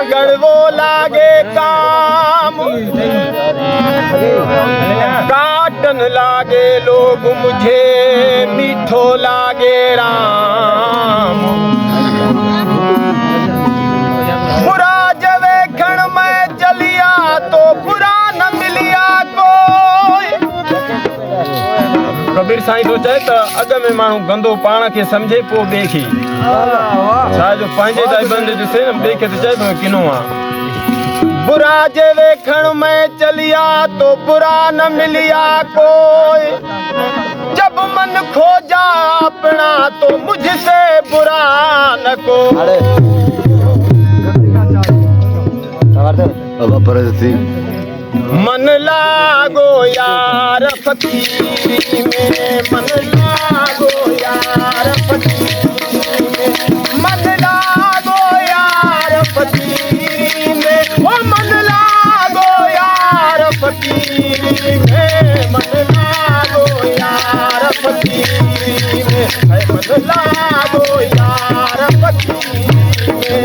कड़वो लागे काम, काटन लागे लोग मुझे, मीठो लागे राम। बुरा जवे खण में चलिया तो बुरा न मिलिया कोई। कबीर साईं सोचे तो अग में मानू गंदो पाण के समझे पो देखी सा जो पंहिंजे ताई बंदे दिसे न देखे तो चाहे तो किनो आ। बुरा जे वेखण में चलिया तो बुरा न मिलिया कोई। जब मन खोजा अपना तो मुझसे बुरा न कोई। मन लागो यार फकीरी में, मन लागो यार फकीरी में, मन लागो यार फकीरी में, ओ मन लागो यार फकीरी में, मन लागो यार फकीरी में, मन लागो यार फकीरी में।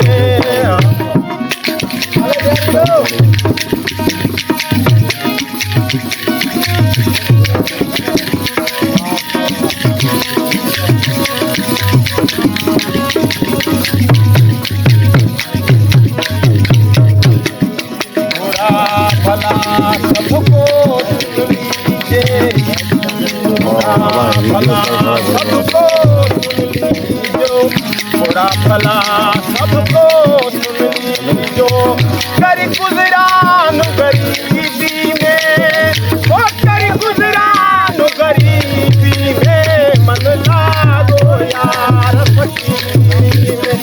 बुरा भला सबको सुन लीजो, कर गुजरान गरीबी में, ओ कर गुजरान गरीबी में, मन लागो यार फकीरी में,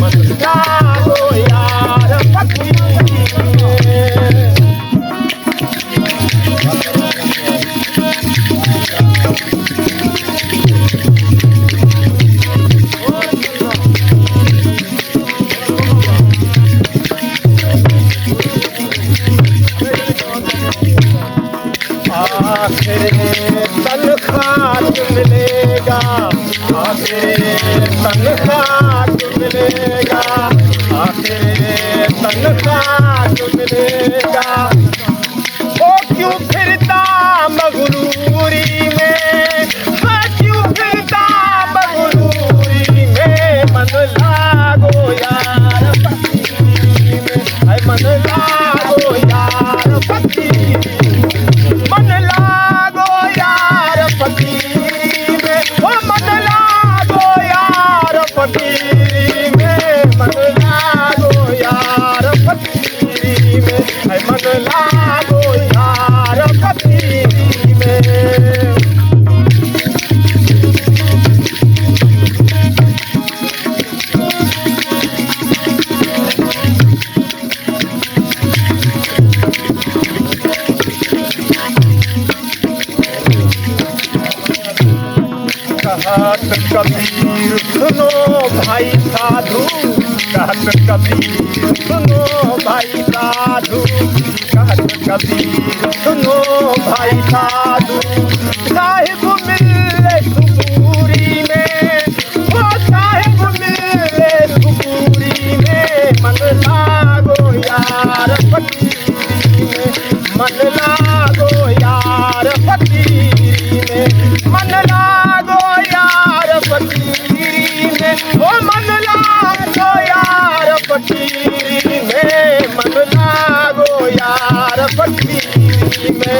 मन लागो यार फकीरी में। तनख्वाह मिलेगा, तनख्वाह मिलेगा, तनख्वाह मिलेगा। ओ क्यों फिरता मगरूरी में, क्यों फिरता मगरूरी में, मन लागो यार फकीरी में, मन लागो यार फकीरी, मन लागो यार फकीरी में, ओ मन लागो यार फकीरी में, मन लागो यार फकीरी में, मन लागो यार फकीरी में। कहत कबीर सुनो भाई साधु, कहत कबीर सुनो भाई साधु, कहत कबीर सुनो भाई साधु। साहिब मिले सुकूरी में, ओ साहिब मिले सुकूरी में, मन लागो यार फकीरी में, मन लागो यार फकीरी में, मन लागो यार फकीरी में, ओ मन लागो यार फकीरी में, मन लागो यार फकीरी में,